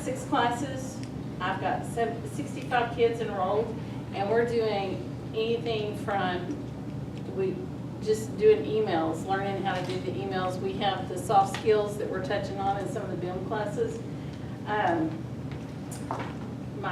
6 classes. I've got 65 kids enrolled, and we're doing anything from, we just doing emails, learning how to do the emails. We have the soft skills that we're touching on in some of the BIM classes. My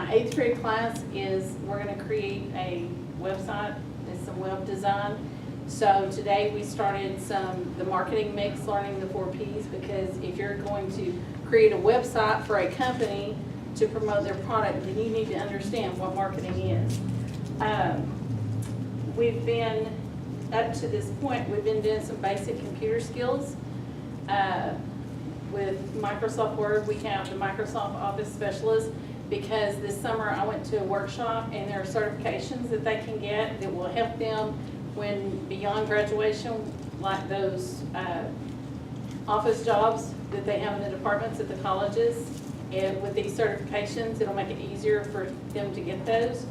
8th grade class is, we're going to create a website and some web design. So today we started the marketing mix, learning the 4 Ps, because if you're going to create a website for a company to promote their product, then you need to understand what marketing is. We've been, up to this point, we've been doing some basic computer skills. With Microsoft Word, we have the Microsoft Office Specialist, because this summer I went to a workshop and there are certifications that they can get that will help them when beyond graduation, like those office jobs that they have in the departments at the colleges. And with these certifications, it'll make it easier for them to get those.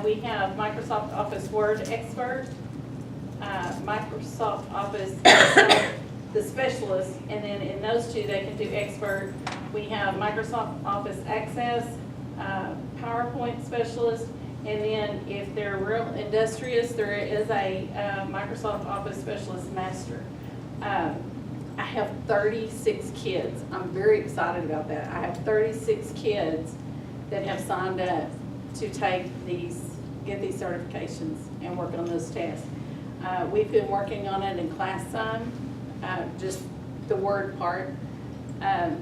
We have Microsoft Office Word Expert, Microsoft Office the Specialist, and then in those 2 they can do Expert. We have Microsoft Office Access, PowerPoint Specialist, and then if they're real industrious, there is a Microsoft Office Specialist Master. I have 36 kids. I'm very excited about that. I have 36 kids that have signed up to get these certifications and work on those tests. We've been working on it in class time, just the Word part. I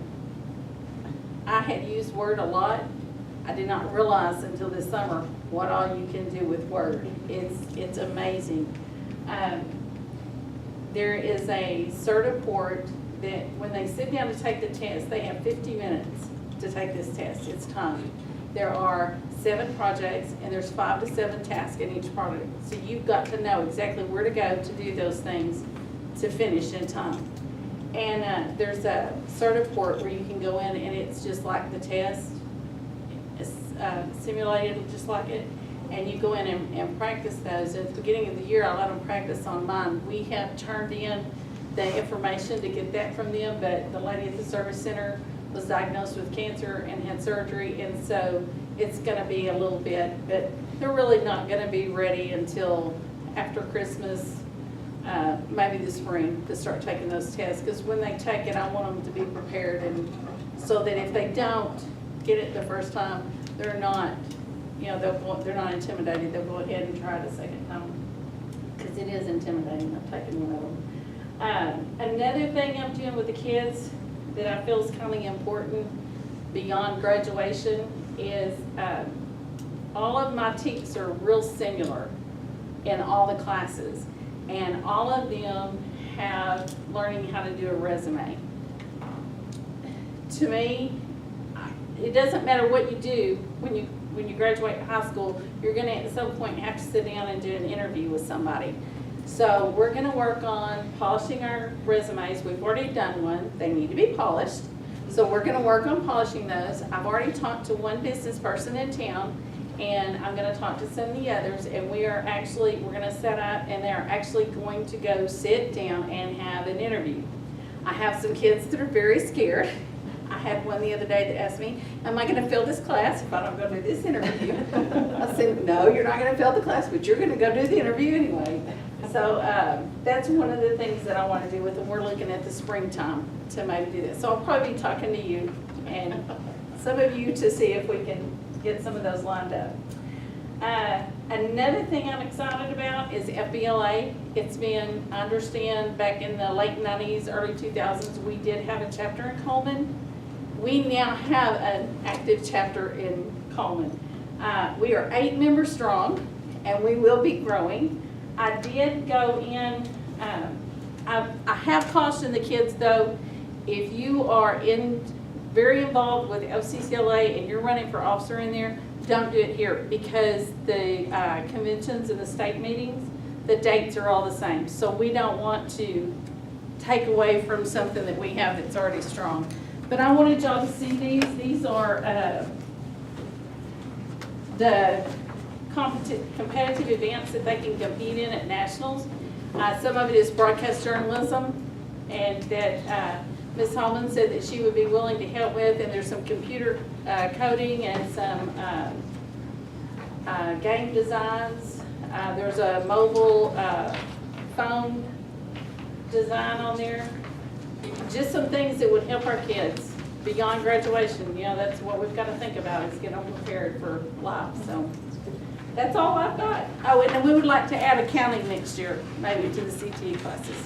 had used Word a lot. I did not realize until this summer what all you can do with Word. It's amazing. There is a Certiport that when they sit down to take the test, they have 50 minutes to take this test. It's timed. There are 7 projects, and there's 5 to 7 tasks in each project. So you've got to know exactly where to go to do those things to finish in time. And there's a Certiport where you can go in and it's just like the test. It's simulated just like it. And you go in and practice those. At the beginning of the year, I let them practice on mine. We have turned in the information to get that from them, but the lady at the service center was diagnosed with cancer and had surgery, and so it's going to be a little bit, but they're really not going to be ready until after Christmas, maybe the spring, to start taking those tests, because when they take it, I want them to be prepared, and so that if they don't get it the first time, they're not, they're not intimidated. They'll go ahead and try it a second time, because it is intimidating. I've taken one of them. Another thing I'm doing with the kids that I feel is kind of important beyond graduation is all of my teachers are real similar in all the classes, and all of them have learning how to do a resume. To me, it doesn't matter what you do when you graduate high school, you're going to at some point have to sit down and do an interview with somebody. So we're going to work on polishing our resumes. We've already done one. They need to be polished. So we're going to work on polishing those. I've already talked to one business person in town, and I'm going to talk to some of the others, and we're going to set up, and they're actually going to go sit down and have an interview. I have some kids that are very scared. I had one the other day that asked me, am I going to fail this class if I don't go do this interview? I said, no, you're not going to fail the class, but you're going to go do the interview anyway. So that's one of the things that I want to do with them. We're looking at the springtime to maybe do this. So I'll probably be talking to you and some of you to see if we can get some of those lined up. Another thing I'm excited about is FBLA. It's been, I understand, back in the late 90s, early 2000s, we did have a chapter in Coleman. We now have an active chapter in Coleman. We are 8 members strong, and we will be growing. I did go in, I have cautioned the kids though, if you are very involved with OCCLA and you're running for officer in there, don't do it here, because the conventions and the state meetings, the dates are all the same. So we don't want to take away from something that we have that's already strong. But I wanted y'all to see these. These are the competitive events that they can compete in at nationals. Some of it is broadcast journalism, and that Ms. Holman said that she would be willing to help with, and there's some computer coding and some game designs. There's a mobile phone design on there. Just some things that would help our kids beyond graduation. You know, that's what we've got to think about, is get them prepared for life. So that's all I've got. Oh, and then we would like to add accounting next year, maybe to the CTE classes.